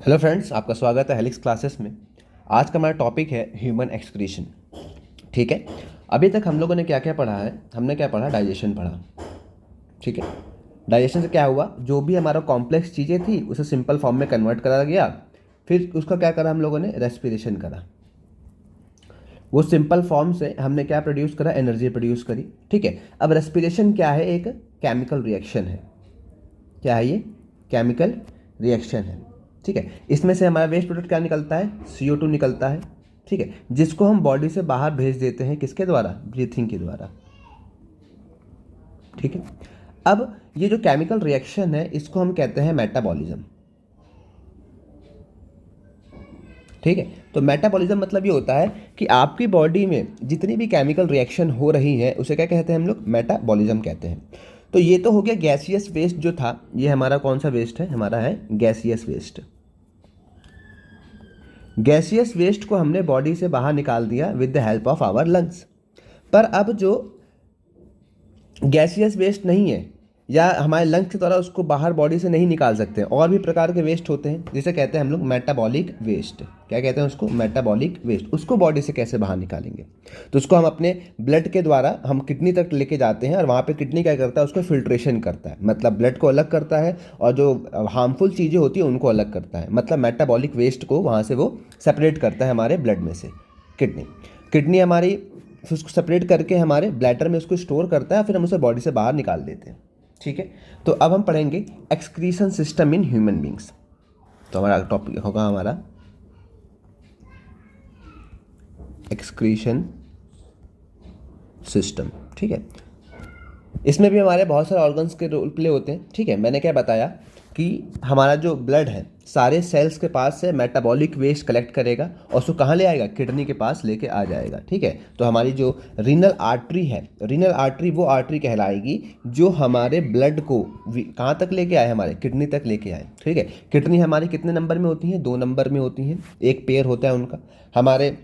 Hello friends, आपका स्वागत है हेलिक्स क्लासेस में। आज का हमारा टॉपिक है ह्यूमन एक्सक्रीशन। ठीक है। अभी तक हम लोगों ने क्या क्या पढ़ा है? हमने क्या पढ़ा? डाइजेशन पढ़ा। ठीक है। डाइजेशन से क्या हुआ? जो भी हमारा कॉम्प्लेक्स चीज़ें थी उसे सिंपल फॉर्म में कन्वर्ट करा गया। फिर उसका क्या करा हम लोगों ने? रेस्पिरेशन करा। वो सिंपल फॉर्म से हमने क्या प्रोड्यूस करा? एनर्जी प्रोड्यूस करी। ठीक है। अब रेस्पिरेशन क्या है? एक केमिकल रिएक्शन है। क्या है ये? केमिकल रिएक्शन है। ठीक है। इसमें से हमारा वेस्ट प्रोडक्ट क्या निकलता है? CO2 निकलता है। ठीक है। जिसको हम बॉडी से बाहर भेज देते हैं, किसके द्वारा? ब्रीथिंग के द्वारा। ठीक है। अब ये जो केमिकल रिएक्शन है इसको हम कहते हैं मेटाबॉलिज्म। ठीक है। तो मेटाबॉलिज्म मतलब ये होता है कि आपकी बॉडी में जितनी भी केमिकल रिएक्शन हो रही है उसे क्या कहते हैं हम लोग? मेटाबॉलिज्म कहते हैं। तो ये तो हो गया गैसियस वेस्ट जो था। ये हमारा कौन सा वेस्ट है? हमारा है गैसियस वेस्ट। गैसियस वेस्ट को हमने बॉडी से बाहर निकाल दिया with the help of our lungs. पर अब जो गैसियस वेस्ट नहीं है या हमारे लंग्स के द्वारा उसको बाहर बॉडी से नहीं निकाल सकते हैं, और भी प्रकार के वेस्ट होते हैं जिसे कहते हैं हम लोग मेटाबॉलिक वेस्ट। क्या कहते हैं उसको? Metabolic waste. उसको बॉडी से कैसे बाहर निकालेंगे? तो उसको हम अपने ब्लड के द्वारा हम किडनी तक लेके जाते हैं, और वहाँ पे किडनी क्या करता है? उसको फिल्ट्रेशन करता है, मतलब ब्लड को अलग करता है, और जो हार्मफुल चीज़ें होती हैं उनको अलग करता है। मतलब मेटाबॉलिक वेस्ट को वहाँ से वो सेपरेट करता है हमारे ब्लड में से। किडनी किडनी हमारी फिर उसको सेपरेट करके हमारे ब्लैडर में उसको स्टोर करता है, फिर हम उसे बॉडी से बाहर निकाल देते हैं। ठीक है। तो अब हम पढ़ेंगे excretion system in human beings. तो हमारा टॉपिक होगा हमारा एक्सक्रीशन सिस्टम। ठीक है। इसमें भी हमारे बहुत सारे ऑर्गन्स के रोल प्ले होते हैं। ठीक है। मैंने क्या बताया कि हमारा जो ब्लड है सारे सेल्स के पास से मेटाबॉलिक वेस्ट कलेक्ट करेगा और उसको कहाँ ले आएगा? किडनी के पास लेके आ जाएगा। ठीक है। तो हमारी जो रीनल आर्टरी है, रीनल आर्टरी वो आर्टरी कहलाएगी जो हमारे ब्लड को कहाँ तक लेके आए? हमारे किडनी तक लेके आए। ठीक है। किडनी हमारी कितने नंबर में होती हैं? 2 नंबर में होती हैं। एक पेयर होता है उनका। हमारे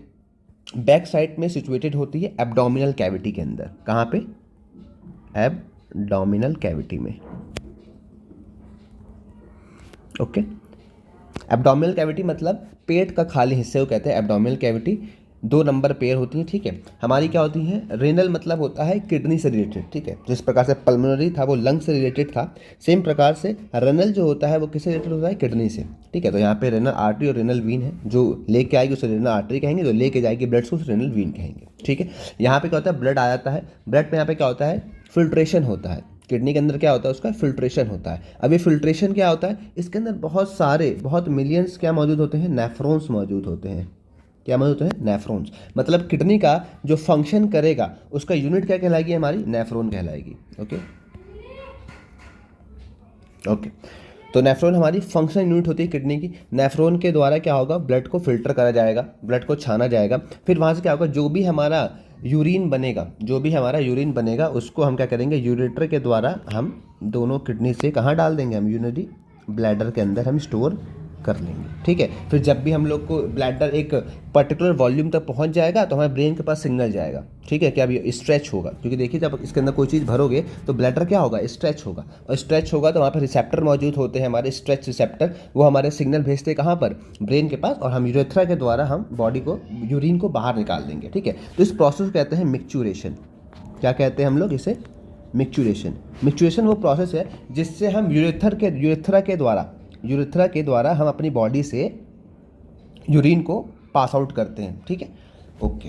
बैक साइड में सिचुएटेड होती है एब्डोमिनल कैविटी के अंदर। कहाँ पे? एब्डोमिनल कैविटी में। ओके। एब्डोमिनल कैविटी मतलब पेट का खाली हिस्से को कहते हैं एब्डोमिनल कैविटी। 2 नंबर पेयर होती हैं। ठीक है। हमारी क्या होती हैं? रेनल मतलब होता है किडनी से रिलेटेड। ठीक है। जिस प्रकार से पल्मोनरी था वो लंग से रिलेटेड था, सेम प्रकार से रेनल जो होता है वो किससे रिलेटेड होता है? किडनी से। ठीक है। तो यहाँ पे रेनल आर्टरी और रेनल वीन है। जो लेके आएगी उसे रेनल आर्टरी कहेंगे, जो लेके जाएगी ब्लड को उसे रेनल वीन कहेंगे। ठीक है। यहाँ पे क्या होता है? ब्लड आ जाता है। ब्लड में यहाँ पे क्या होता है? फिल्ट्रेशन होता है। किडनी के अंदर क्या होता है? उसका फिल्ट्रेशन होता है। अब ये फिल्ट्रेशन क्या होता है? इसके अंदर बहुत सारे, बहुत मिलियंस क्या मौजूद होते हैं? नेफ्रॉन्स मौजूद होते हैं। क्या मौजूद होते हैं? नेफ्रॉन्स। मतलब किडनी का जो फंक्शन करेगा उसका यूनिट क्या कहलाएगी? हमारी नेफ्रॉन कहलाएगी। Okay okay. तो नेफ्रॉन हमारी फंक्शन यूनिट होती है किडनी की। नेफ्रॉन के द्वारा क्या होगा? ब्लड को फिल्टर करा जाएगा, ब्लड को छाना जाएगा। फिर वहाँ से क्या होगा? जो भी हमारा यूरिन बनेगा, जो भी हमारा यूरिन बनेगा उसको हम क्या करेंगे? यूरेटर के द्वारा हम दोनों किडनी से कहाँ डाल देंगे? हम यूरिनरी ब्लैडर के अंदर हम स्टोर कर लेंगे। ठीक है। फिर जब भी हम लोग को ब्लैडर एक पर्टिकुलर वॉल्यूम तक पहुंच जाएगा तो हमारे ब्रेन के पास सिग्नल जाएगा। ठीक है। क्या अभी स्ट्रेच होगा? क्योंकि देखिए जब इसके अंदर कोई चीज़ भरोगे तो ब्लैडर क्या होगा? स्ट्रेच होगा, और स्ट्रेच होगा तो वहाँ पर रिसेप्टर मौजूद होते हैं, हमारे स्ट्रेच रिसेप्टर। वो हमारे सिग्नल भेजते हैं कहाँ पर? ब्रेन के पास, और हम यूरेथ्रा के द्वारा हम बॉडी को, यूरिन को बाहर निकाल देंगे। ठीक है। तो इस प्रोसेस को कहते हैं मिक्चुरेशन। क्या कहते हैं हम लोग इसे? मिक्चुरेशन। मिक्चुरेशन वो प्रोसेस है जिससे हम यूरेथ्रा के द्वारा हम अपनी बॉडी से यूरिन को पास आउट करते हैं। ठीक है। ओके।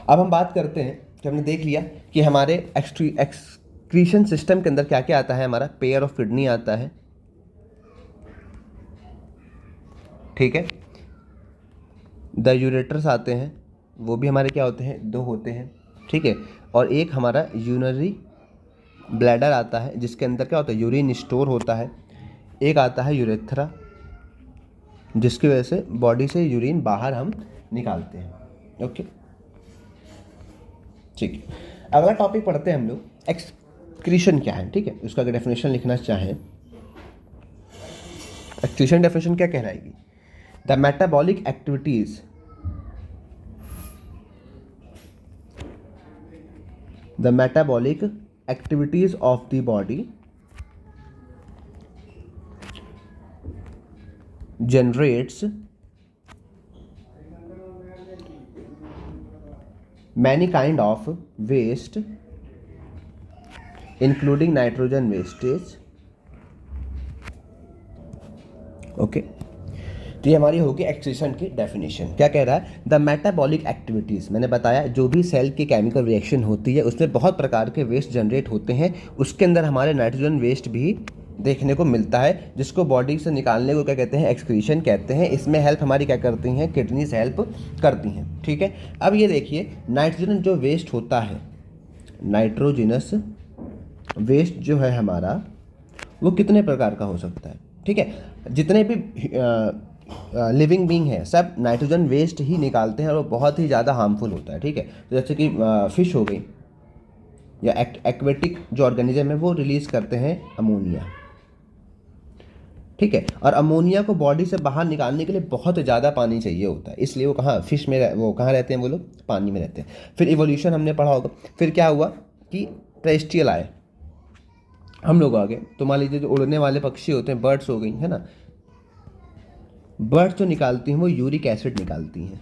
अब हम बात करते हैं कि हमने देख लिया कि हमारे एक्सक्रीशन सिस्टम के अंदर क्या क्या आता है। हमारा पेयर ऑफ किडनी आता है। ठीक है। द यूरेटर्स आते हैं, वो भी हमारे क्या होते हैं? 2 होते हैं। ठीक है। और एक हमारा यूनरी ब्लैडर आता है जिसके अंदर क्या होता है? यूरिन स्टोर होता है। एक आता है यूरेथ्रा जिसकी वजह से बॉडी से यूरिन बाहर हम निकालते हैं। ओके। ठीक है। अगला टॉपिक पढ़ते हैं हम लोग, एक्सक्रीशन क्या है। ठीक है। उसका अगर डेफिनेशन लिखना चाहें, एक्सक्रीशन डेफिनेशन क्या कहलाएगी? The metabolic activities the metabolic activities of the body generates many kind of waste including nitrogen wastage. Okay, तो ये हमारी होगी एक्सक्रीशन की डेफिनेशन। क्या कह रहा है? द मेटाबॉलिक एक्टिविटीज़, मैंने बताया जो भी सेल की केमिकल रिएक्शन होती है उसमें बहुत प्रकार के वेस्ट जनरेट होते हैं, उसके अंदर हमारे नाइट्रोजन वेस्ट भी देखने को मिलता है, जिसको बॉडी से निकालने को क्या कहते हैं? एक्सक्रीशन कहते हैं। इसमें हेल्प हमारी क्या करती हैं? किडनीज हेल्प करती हैं। ठीक है, अब ये देखिए नाइट्रोजन जो वेस्ट होता है, नाइट्रोजिनस वेस्ट जो है हमारा, वो कितने प्रकार का हो सकता है? ठीक है, जितने भी लिविंग बींग है सब नाइट्रोजन वेस्ट ही निकालते हैं और वो बहुत ही ज़्यादा हार्मफुल होता है। ठीक है, तो जैसे कि फिश हो गई या एक्वेटिक जो ऑर्गेनिज्म है वो रिलीज़ करते हैं अमोनिया। ठीक है, और अमोनिया को बॉडी से बाहर निकालने के लिए बहुत ज़्यादा पानी चाहिए होता है, इसलिए वो कहाँ फिश में वो कहाँ रहते हैं? वो लोग पानी में रहते हैं। फिर इवोल्यूशन हमने पढ़ा होगा, फिर क्या हुआ कि टेरेस्ट्रियल आए, हम लोग आ गए। तो मान लीजिए जो उड़ने वाले पक्षी होते हैं, बर्ड्स हो गई है ना, बर्ड्स जो निकालती हैं वो यूरिक एसिड निकालती हैं।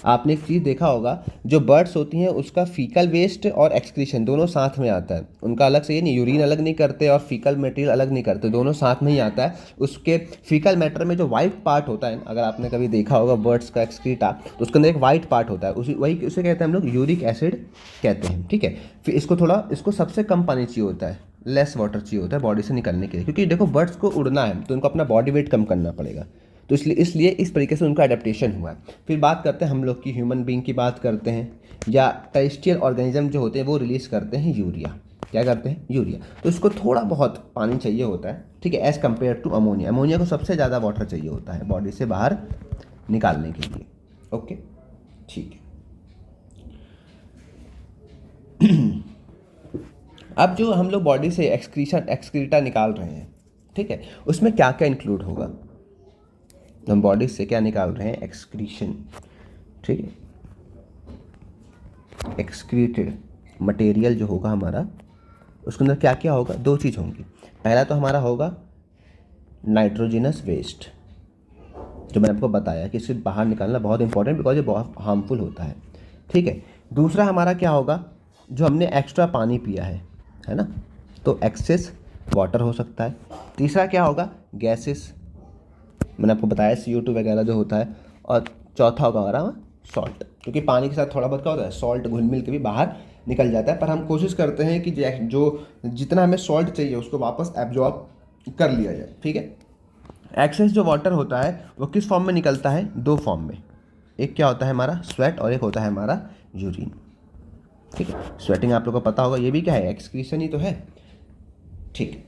आपने एक चीज़ देखा होगा, जो बर्ड्स होती हैं उसका फीकल वेस्ट और एक्सक्रीशन दोनों साथ में आता है, उनका अलग से ये नहीं, यूरिन अलग नहीं करते और फीकल मटेरियल अलग नहीं करते, दोनों साथ में ही आता है। उसके फीकल मैटर में जो वाइट पार्ट होता है, अगर आपने कभी देखा होगा बर्ड्स का एक्सक्रीटा, तो उसके अंदर एक वाइट पार्ट होता है, वही उसे कहते हैं हम लोग यूरिक एसिड कहते हैं। ठीक है, फिर इसको सबसे कम पानी चाहिए होता है, लेस वाटर चाहिए होता है बॉडी से निकलने के लिए, क्योंकि देखो बर्ड्स को उड़ना है तो उनको अपना बॉडी वेट कम करना पड़ेगा, तो इसलिए इस तरीके से उनका एडेप्टेशन हुआ है। फिर बात करते हैं हम लोग की ह्यूमन बीइंग की बात करते हैं, या टेरेस्ट्रियल ऑर्गेनिज्म जो होते हैं वो रिलीज़ करते हैं यूरिया। क्या करते हैं? यूरिया। तो इसको थोड़ा बहुत पानी चाहिए होता है, ठीक है, as compare to ammonia. Ammonia को सबसे ज़्यादा वाटर चाहिए होता है बॉडी से बाहर निकालने के लिए। ओके, ठीक है। अब जो हम लोग बॉडी से एक्सक्रीटा निकाल रहे हैं, ठीक है, उसमें क्या क्या इंक्लूड होगा? हम बॉडी से क्या निकाल रहे हैं? एक्सक्रीशन। ठीक है, एक्सक्रीटेड मटेरियल जो होगा हमारा, उसके अंदर क्या क्या होगा? दो चीज़ होंगी। पहला तो हमारा होगा नाइट्रोजिनस वेस्ट, जो मैंने आपको बताया कि इसे बाहर निकालना बहुत इंपॉर्टेंट, बिकॉज ये बहुत हार्मफुल होता है। ठीक है, दूसरा हमारा क्या होगा? जो हमने एक्स्ट्रा पानी पिया है ना, तो एक्सेस वाटर हो सकता है। तीसरा क्या होगा? गैसेस, मैंने आपको बताया CO2 वगैरह जो होता है। और चौथा होगा हमारा सॉल्ट, क्योंकि पानी के साथ थोड़ा बहुत क्या होता है? सॉल्ट घुल मिल के भी बाहर निकल जाता है, पर हम कोशिश करते हैं कि जो जितना हमें सॉल्ट चाहिए उसको वापस एब्जॉर्ब कर लिया जाए। ठीक है, एक्सेस जो वाटर होता है वो किस फॉर्म में निकलता है? दो फॉर्म में, एक क्या होता है हमारा? स्वेट, और एक होता है हमारा यूरिन। ठीक है, स्वेटिंग आप लोग को पता होगा, ये भी क्या है? एक्सक्रीशन ही तो है। ठीक है,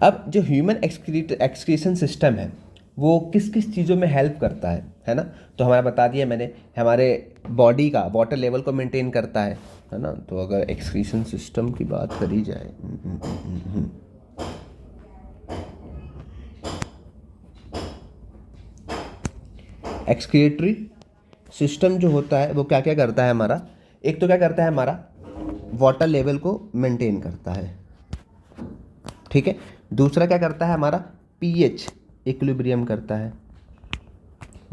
अब जो ह्यूमन एक्सक्रीशन सिस्टम है वो किस किस चीज़ों में हेल्प करता है ना? तो हमारा बता दिया मैंने, हमारे बॉडी का वाटर लेवल को मेंटेन करता है ना? तो अगर एक्सक्रीशन सिस्टम की बात करी जाए, एक्सक्रीटरी सिस्टम जो होता है वो क्या क्या करता है हमारा? एक तो क्या करता है हमारा? वाटर लेवल को मेंटेन करता है। ठीक है, दूसरा क्या करता है हमारा? pH इक्विलिब्रियम करता है,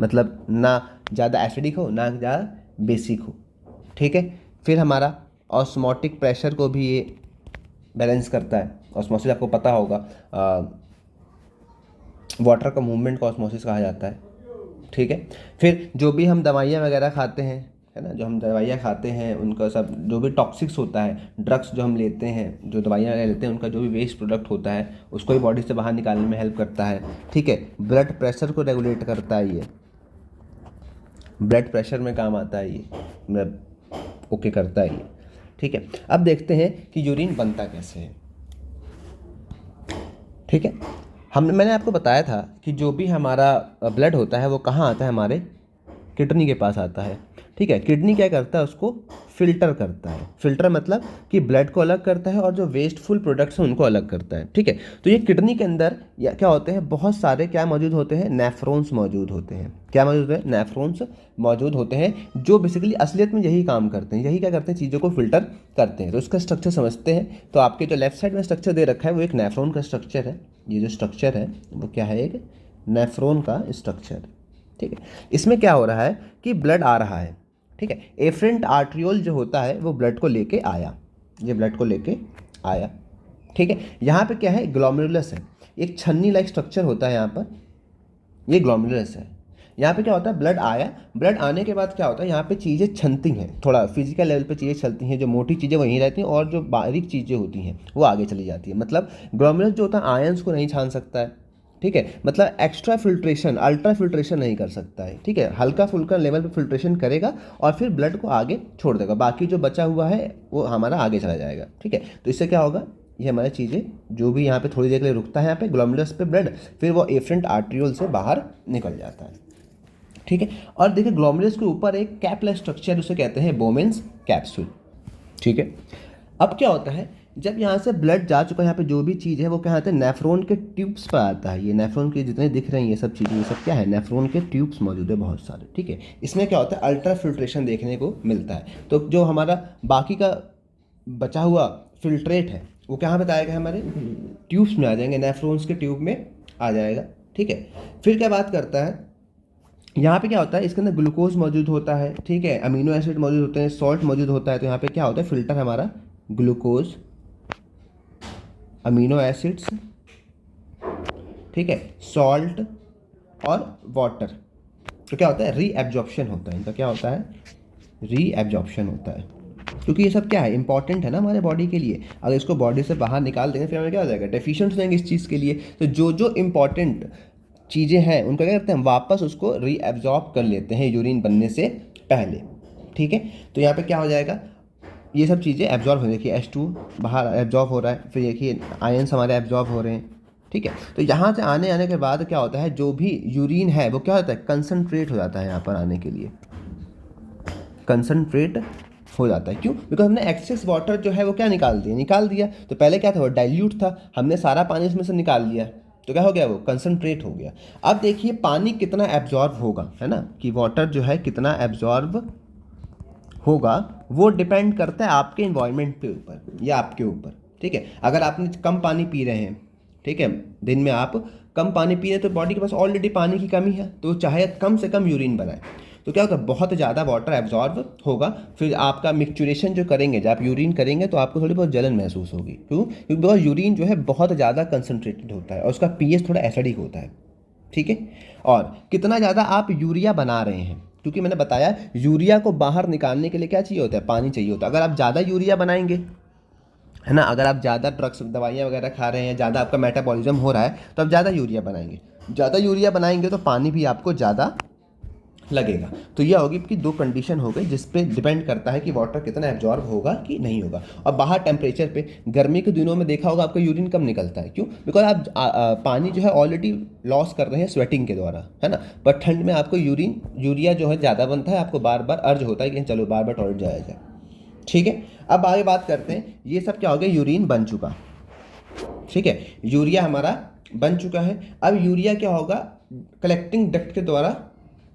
मतलब ना ज़्यादा एसिडिक हो ना ज़्यादा बेसिक हो। ठीक है, फिर हमारा ऑस्मोटिक प्रेशर को भी ये बैलेंस करता है। ऑस्मोसिस आपको पता होगा, वाटर का मूवमेंट को ऑस्मोसिस कहा जाता है। ठीक है, फिर जो भी हम दवाइयाँ वगैरह खाते हैं, है ना, जो हम दवाइयाँ खाते हैं उनका सब जो भी टॉक्सिक्स होता है, ड्रग्स जो हम लेते हैं, जो दवाइयाँ लेते हैं, उनका जो भी वेस्ट प्रोडक्ट होता है उसको भी बॉडी से बाहर निकालने में हेल्प करता है। ठीक है, ब्लड प्रेशर को रेगुलेट करता है, ये ब्लड प्रेशर में काम आता है, ये मतलब ओके करता है ये। ठीक है, अब देखते हैं कि यूरिन बनता कैसे है। ठीक है, मैंने आपको बताया था कि जो भी हमारा ब्लड होता है वो कहाँ आता है? हमारे किडनी के पास आता है। ठीक है। किडनी क्या करता है, उसको फिल्टर करता है। फिल्टर मतलब कि ब्लड को अलग करता है और जो वेस्टफुल प्रोडक्ट्स हैं उनको अलग करता है, ठीक है। तो ये किडनी के अंदर क्या होते हैं, बहुत सारे क्या मौजूद होते हैं, नेफ्रॉन्स मौजूद होते हैं। क्या मौजूद है, नेफ्रॉन्स मौजूद होते हैं, जो बेसिकली असलियत में यही काम करते हैं, यही क्या करते हैं, चीज़ों को फिल्टर करते हैं। तो इसका स्ट्रक्चर समझते हैं। तो आपके जो लेफ्ट साइड में स्ट्रक्चर दे रखा है वो एक नेफ्रॉन का स्ट्रक्चर है। ये जो स्ट्रक्चर है वो क्या है, एक नेफ्रॉन का स्ट्रक्चर, ठीक है। इसमें क्या हो रहा है कि ब्लड आ रहा है, ठीक है। एफरेंट आर्ट्रियोल जो होता है वो ब्लड को लेके आया, ये ब्लड को लेके आया, ठीक है। यहाँ पे क्या है, ग्लोमेरुलस है, एक छन्नी लाइक स्ट्रक्चर होता है यहाँ पर, ये ग्लोमेरुलस है। यहाँ पे क्या होता है, ब्लड आया, ब्लड आने के बाद क्या होता है, यहाँ पे चीज़ें छनती हैं, थोड़ा फिजिकल लेवल पे चीज़ें चलती हैं, जो मोटी चीज़ें वहीं रहती हैं और जो बारीक चीज़ें होती हैं वो आगे चली जाती है। मतलब ग्लोमेरुलस जो होता है आयंस को नहीं छान सकता है, ठीक है। मतलब एक्स्ट्रा फिल्ट्रेशन, अल्ट्रा फिल्ट्रेशन नहीं कर सकता है, ठीक है। हल्का फुल्का लेवल पे फिल्ट्रेशन करेगा और फिर ब्लड को आगे छोड़ देगा, बाकी जो बचा हुआ है वो हमारा आगे चला जाएगा, ठीक है। तो इससे क्या होगा, ये हमारी चीज़ें जो भी यहाँ पे थोड़ी देर के लिए रुकता है यहाँ पे ग्लोमेरुलस पे ब्लड, फिर वो एफरेंट आर्ट्रियोल से बाहर निकल जाता है, ठीक है। और देखिए ग्लोमेरुलस के ऊपर एक कैपलेस स्ट्रक्चर, उसे कहते हैं बोमेन्स कैप्सूल, ठीक है। अब क्या होता है, जब यहाँ से ब्लड जा चुका है, यहाँ पे जो भी चीज़ है वो क्या आते हैं, नेफ्रॉन के ट्यूब्स पर आता है। ये नेफ्रॉन के जितने दिख रहे हैं ये सब चीज़ें, ये सब क्या है, नेफ्रॉन के ट्यूब्स मौजूद है बहुत सारे, ठीक है। इसमें क्या होता है, अल्ट्रा फिल्ट्रेशन देखने को मिलता है। तो जो हमारा बाकी का बचा हुआ फिल्ट्रेट है वो कहाँ बताया गया, हमारे ट्यूब्स में आ जाएंगे, नेफ्रॉन्स के ट्यूब में आ जाएगा, ठीक है। फिर क्या बात करता है, यहाँ पे क्या होता है, इसके अंदर ग्लूकोज मौजूद होता है, ठीक है, अमीनो एसिड मौजूद होते हैं, सॉल्ट मौजूद होता है। तो यहाँ पे क्या होता है, फिल्टर हमारा ग्लूकोज, अमीनो एसिड्स, ठीक है, सॉल्ट और वाटर। तो क्या होता है, रीएब्जॉर्प्शन होता है इनका, क्या होता है, रीएब्जॉर्प्शन होता है। क्योंकि ये सब क्या है, इंपॉर्टेंट है ना हमारे बॉडी के लिए। अगर इसको बॉडी से बाहर निकाल देंगे फिर हमें क्या हो जाएगा, डेफिशिएंट हो जाएंगे इस चीज़ के लिए। तो जो जो इंपॉर्टेंट चीज़ें हैं उनका क्या करते हैं, वापस उसको रीएब्जॉर्ब कर लेते हैं यूरिन बनने से पहले, ठीक है। तो यहाँ पे क्या हो जाएगा, ये सब चीज़ें एब्जॉर्ब हो, देखिए H2 बाहर एब्जॉर्ब हो रहा है, फिर देखिए आयंस हमारे एब्जॉर्ब हो रहे हैं, ठीक है। तो यहाँ से आने के बाद क्या होता है, जो भी यूरिन है वो क्या होता है, कंसनट्रेट हो जाता है यहाँ पर आने के लिए, कंसनट्रेट हो जाता है। क्यों, बिकॉज हमने एक्सेस वाटर जो है वो क्या निकाल दिया। तो पहले क्या था, वो डाइल्यूट था, हमने सारा पानी इसमें से निकाल लिया, तो क्या हो गया, वो कंसनट्रेट हो गया। अब देखिए पानी कितना एब्जॉर्ब होगा, है ना, कि वाटर जो है कितना एब्जॉर्ब होगा वो डिपेंड करता है आपके इन्वायरमेंट पे ऊपर या आपके ऊपर, ठीक है। अगर आपने कम पानी पी रहे हैं, ठीक है, दिन में आप कम पानी पी रहे हैं तो बॉडी के पास ऑलरेडी पानी की कमी है, तो चाहे कम से कम यूरिन बनाए, तो क्या होगा, बहुत ज़्यादा वाटर एब्जॉर्ब होगा। फिर आपका मिक्सचुरेशन जो करेंगे, जब आप यूरिन करेंगे तो आपको थोड़ी बहुत जलन महसूस होगी। क्यों, क्योंकि बिकॉज यूरिन जो है बहुत ज़्यादा कंसनट्रेटेड होता है और उसका पीएच थोड़ा एसिडिक होता है, ठीक है। और कितना ज़्यादा आप यूरिया बना रहे हैं, क्योंकि मैंने बताया यूरिया को बाहर निकालने के लिए क्या चाहिए होता है, पानी चाहिए होता है। अगर आप ज़्यादा यूरिया बनाएंगे, है ना, अगर आप ज़्यादा ड्रग्स दवाइयाँ वगैरह खा रहे हैं, ज़्यादा आपका मेटाबॉलिज्म हो रहा है, तो आप ज़्यादा यूरिया बनाएंगे। ज़्यादा यूरिया बनाएंगे तो पानी भी आपको ज़्यादा लगेगा। तो यह होगी कि दो कंडीशन हो गई जिस पे डिपेंड करता है कि वाटर कितना एब्जॉर्ब होगा कि नहीं होगा। और बाहर टेम्परेचर पे गर्मी के दिनों में देखा होगा आपका यूरिन कम निकलता है, क्यों, बिकॉज आप पानी जो है ऑलरेडी लॉस कर रहे हैं स्वेटिंग के द्वारा, है ना। पर ठंड में आपको यूरिया जो है ज़्यादा बनता है, आपको बार बार अर्ज होता है कि चलो बार बार टॉयलेट जाया जाए, ठीक है। अब आगे बात करते हैं, ये सब क्या हो गया, यूरिन बन चुका, ठीक है, यूरिया हमारा बन चुका है। अब यूरिया क्या होगा, कलेक्टिंग डक्ट के द्वारा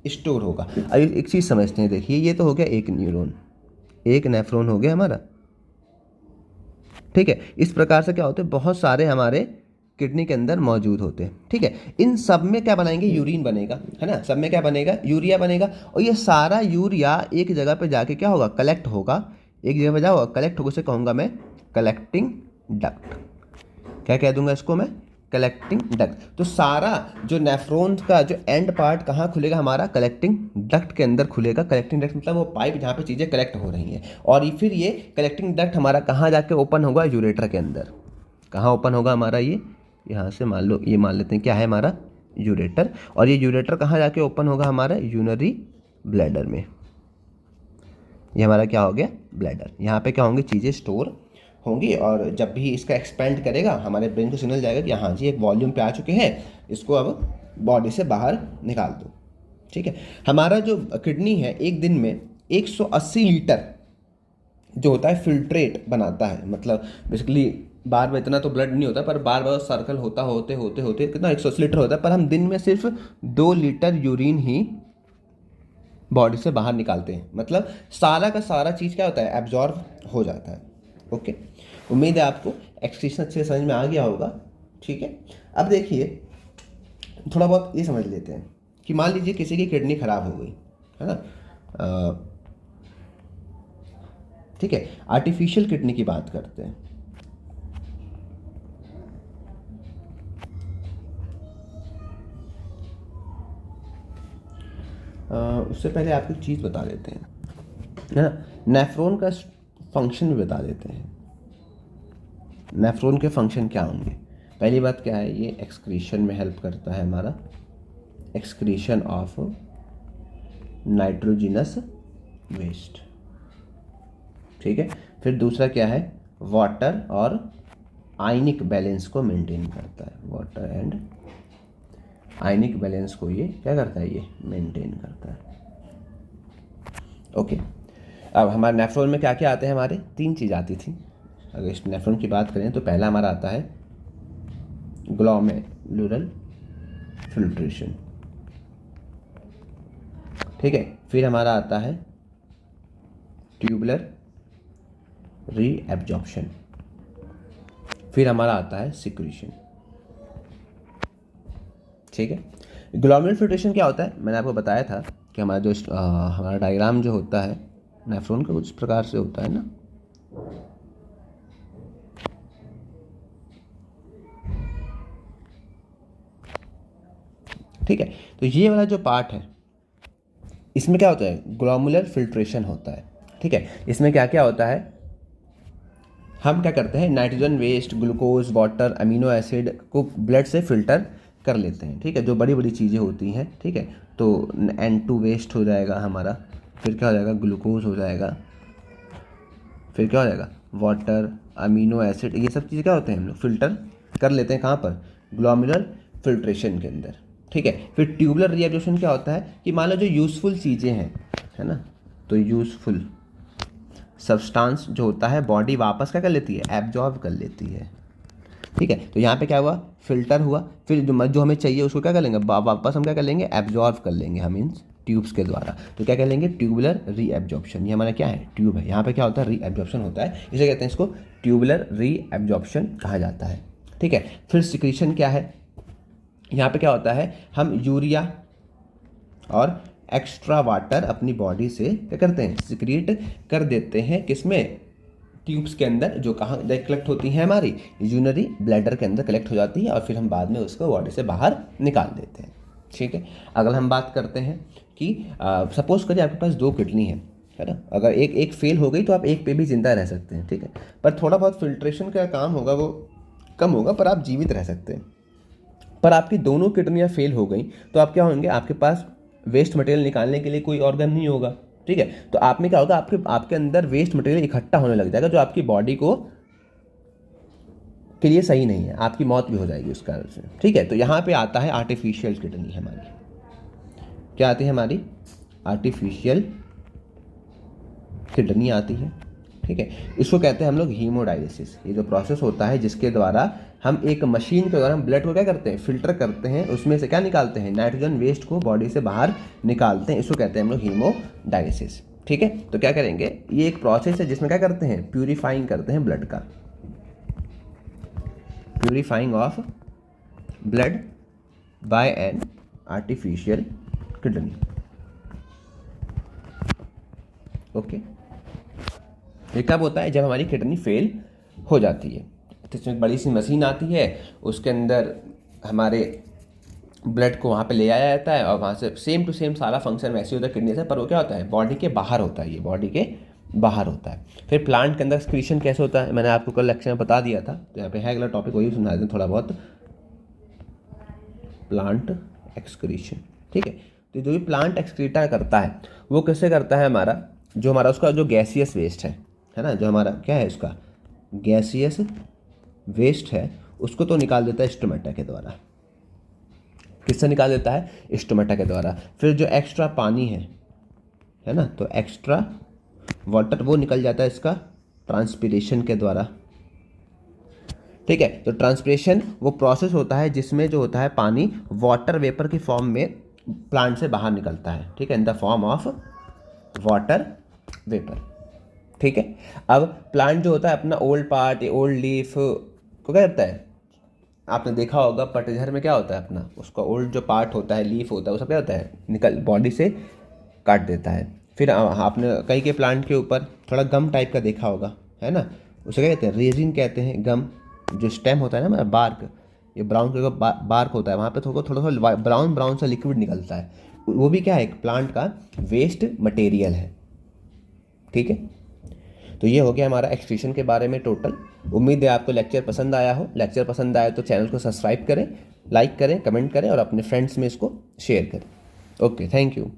स्टोर होगा। अब एक चीज़ समझते हैं, देखिए ये तो हो गया एक न्यूरॉन, एक नेफ्रॉन हो गया हमारा, ठीक है। इस प्रकार से क्या होते हैं, बहुत सारे हमारे किडनी के अंदर मौजूद होते हैं, ठीक है। इन सब में क्या बनाएंगे, यूरिन बनेगा, है ना, सब में क्या बनेगा, यूरिया बनेगा। और ये सारा यूरिया एक जगह पे जाके क्या होगा, कलेक्ट होगा, एक जगह पे जाओगा कलेक्ट होगा, उसे कहूँगा मैं कलेक्टिंग डक्ट। क्या कह दूंगा इसको मैं, कलेक्टिंग डक्ट। तो सारा जो नेफ्रॉन्स का जो एंड पार्ट कहाँ खुलेगा, हमारा कलेक्टिंग डक्ट के अंदर खुलेगा। कलेक्टिंग डक्ट मतलब वो पाइप जहाँ पे चीज़ें कलेक्ट हो रही हैं। और फिर ये कलेक्टिंग डक्ट हमारा कहाँ जाके ओपन होगा, यूरेटर के अंदर। कहाँ ओपन होगा हमारा, ये यहाँ से मान लो, ये मान लेते हैं क्या है हमारा, यूरेटर। और ये यूरेटर कहाँ जाके ओपन होगा, हमारा यूनरी ब्लैडर में। ये हमारा क्या हो गया, ब्लैडर। यहाँ पे क्या होंगे, चीज़ें स्टोर होंगी। और जब भी इसका एक्सपेंड करेगा हमारे ब्रेन को सिग्नल जाएगा कि हाँ जी एक वॉल्यूम पे आ चुके हैं, इसको अब बॉडी से बाहर निकाल दो, ठीक है। हमारा जो किडनी है एक दिन में 180 लीटर जो होता है फिल्ट्रेट बनाता है। मतलब बेसिकली बार में इतना तो ब्लड नहीं होता, पर बार बार सर्कल होता होते होते होते कितना 180 लीटर होता है, पर हम दिन में सिर्फ 2 लीटर यूरिन ही बॉडी से बाहर निकालते हैं। मतलब सारा का सारा चीज़ क्या होता है, एब्जॉर्ब हो जाता है। ओके, उम्मीद है आपको एक्सक्रीशन अच्छे से समझ में आ गया होगा। ठीक है, अब देखिए थोड़ा बहुत ये समझ लेते हैं कि मान लीजिए किसी की किडनी खराब हो गई है ना। ठीक है, आर्टिफिशियल किडनी की बात करते हैं। उससे पहले आपको एक चीज़ बता देते हैं, है ना। नेफ्रॉन का फंक्शन भी बता देते हैं। नेफ्रॉन के फंक्शन क्या होंगे। पहली बात क्या है, ये एक्सक्रीशन में हेल्प करता है, हमारा एक्सक्रीशन ऑफ नाइट्रोजिनस वेस्ट। ठीक है, फिर दूसरा क्या है, वाटर और आयनिक बैलेंस को मेंटेन करता है। वाटर एंड आयनिक बैलेंस को ये क्या करता है, ये मेंटेन करता है। ओके, अब हमारे नेफ्रॉन में क्या क्या आते हैं, हमारे 3 चीज़ आती थी। अगर इस नेफ्रॉन की बात करें तो पहला हमारा आता है ग्लोमेरुलर फिल्ट्रेशन। ठीक है, फिर हमारा आता है ट्यूबुलर रीएब्जॉर्प्शन, फिर हमारा आता है सिक्रीशन। ठीक है, ग्लोमेरुलर फिल्ट्रेशन क्या होता है, मैंने आपको बताया था कि हमारा जो हमारा डायग्राम जो होता है नेफ्रॉन का कुछ प्रकार से होता है ना। ठीक है, तो ये वाला जो पार्ट है इसमें क्या होता है, ग्लोमेरुलर फिल्ट्रेशन होता है। ठीक है, इसमें क्या क्या होता है, हम क्या करते हैं, nitrogen waste, glucose, water, amino acid को ब्लड से फिल्टर कर लेते हैं। ठीक है, जो बड़ी बड़ी चीज़ें होती हैं। ठीक है, तो N2 वेस्ट हो जाएगा हमारा, फिर क्या हो जाएगा, ग्लूकोज हो जाएगा, फिर क्या हो जाएगा, वाटर, अमीनो एसिड, ये सब चीज़ें क्या होते हैं, हम लोग फिल्टर कर लेते हैं। कहाँ पर, ग्लोमेरुलर फिल्ट्रेशन के अंदर। ठीक है, फिर ट्यूबुलर रीएब्जॉर्प्शन क्या होता है कि मान लो जो यूज़फुल चीज़ें हैं, है ना, तो यूज़फुल सब्सटेंस जो होता है बॉडी वापस क्या कर लेती है, एब्जॉर्ब कर लेती है। ठीक है, तो यहाँ पे क्या हुआ, फिल्टर हुआ, फिर जो हमें चाहिए उसको क्या कर लेंगे, वापस हम क्या कर लेंगे, एब्जॉर्ब कर लेंगे हम इन ट्यूब्स के द्वारा। तो क्या कर लेंगे, ट्यूबुलर रीएब्जॉर्प्शन। ये हमारा क्या है, ट्यूब है, यहाँ पे क्या होता है, रीएब्जॉर्प्शन होता है, इसे कहते हैं, इसको ट्यूबुलर रीएब्जॉर्प्शन कहा जाता है। ठीक है, फिर सिक्रीशन क्या है, यहाँ पे क्या होता है, हम यूरिया और एक्स्ट्रा वाटर अपनी बॉडी से क्या करते हैं, सिक्रीट कर देते हैं, किसमें, ट्यूब्स के अंदर, जो कहाँ कलेक्ट होती हैं, हमारी यूरिनरी ब्लैडर के अंदर कलेक्ट हो जाती है, और फिर हम बाद में उसको बॉडी से बाहर निकाल देते हैं। ठीक है, अगर हम बात करते हैं कि सपोज करिए आपके पास 2 किडनी है ना, अगर एक फेल हो गई तो आप एक पे भी जिंदा रह सकते हैं। ठीक है, पर थोड़ा बहुत फिल्ट्रेशन का काम होगा, वो कम होगा, पर आप जीवित रह सकते हैं। पर आपकी दोनों किडनियाँ फेल हो गई तो आप क्या होंगे, आपके पास वेस्ट मटेरियल निकालने के लिए कोई ऑर्गन नहीं होगा। ठीक है, तो आप में क्या होगा, आपके अंदर वेस्ट मटेरियल इकट्ठा होने लग जाएगा, जो आपकी बॉडी को के लिए सही नहीं है, आपकी मौत भी हो जाएगी उस कारण से। ठीक है, तो यहाँ पे आता है आर्टिफिशियल किडनी हमारी, क्या आती है हमारी, आर्टिफिशियल किडनी आती है। ठीक है, इसको कहते हैं हम लोग हीमोडायलिसिस। ये जो प्रोसेस होता है जिसके द्वारा हम एक मशीन के द्वारा हम ब्लड को क्या करते हैं, फिल्टर करते हैं, उसमें से क्या निकालते हैं, नाइट्रोजन वेस्ट को बॉडी से बाहर निकालते हैं, इसको कहते हैं हम लोग हीमोडायलिसिस। ठीक है, तो क्या करेंगे, ये एक प्रोसेस है जिसमें क्या करते हैं, प्यूरिफाइंग करते हैं ब्लड का, purifying of blood bye an artificial kidney. Okay, ये कब होता है, जब हमारी किडनी फेल हो जाती है, तो इसमें बड़ी सी मशीन आती है, उसके अंदर हमारे ब्लड को वहाँ पे ले आया जाता है, और वहाँ से सेम टू सेम सारा फंक्शन वैसे होता है किडनी से, पर वो क्या होता है, बॉडी के बाहर होता है, ये बॉडी के बाहर होता है। फिर प्लांट के अंदर एक्सक्रीशन कैसे होता है, मैंने आपको कल लेक्चर में बता दिया था, तो यहाँ पे है अगला टॉपिक, वही सुना देते हैं थोड़ा बहुत, प्लांट एक्सक्रीशन। ठीक है, तो जो भी प्लांट एक्सक्रीटा करता है वो कैसे करता है, हमारा जो हमारा उसका जो गैसियस वेस्ट है ना, जो हमारा क्या है, उसका गैसियस वेस्ट है, उसको तो निकाल देता है स्टोमेटा के द्वारा। किससे निकाल देता है, स्टोमेटा के द्वारा। फिर जो एक्स्ट्रा पानी है है ना। तो एक्स्ट्रा वाटर वो निकल जाता है इसका ट्रांसपिरेशन के द्वारा, ठीक है। तो ट्रांसपिरेशन वो प्रोसेस होता है जिसमें जो होता है पानी वाटर वेपर की फॉर्म में प्लांट से बाहर निकलता है, ठीक है, in the form of water vapour, ठीक है। अब प्लांट जो होता है अपना ओल्ड पार्ट, ओल्ड लीफ को क्या करता है, आपने देखा होगा पतझड़ में क्या होता है अपना, उसका ओल्ड जो पार्ट होता है, लीफ होता है, वो सब क्या होता है, निकल बॉडी से काट देता है। फिर आपने कई के प्लांट के ऊपर थोड़ा गम टाइप का देखा होगा, है ना, उसे क्या कहते हैं, रेजिन कहते हैं। गम जो स्टेम होता है ना, मतलब बार्क, ये ब्राउन कलर का बार्क होता है, वहाँ पे थोड़ा थोड़ा सा ब्राउन ब्राउन सा लिक्विड निकलता है, वो भी क्या है, एक प्लांट का वेस्ट मटेरियल है, ठीक है। तो ये हो गया हमारा एक्सक्रीशन के बारे में टोटल। उम्मीद है आपको लेक्चर पसंद आया हो। लेक्चर पसंद आया तो चैनल को सब्सक्राइब करें, लाइक करें, कमेंट करें और अपने फ्रेंड्स में इसको शेयर करें। Okay, thank you.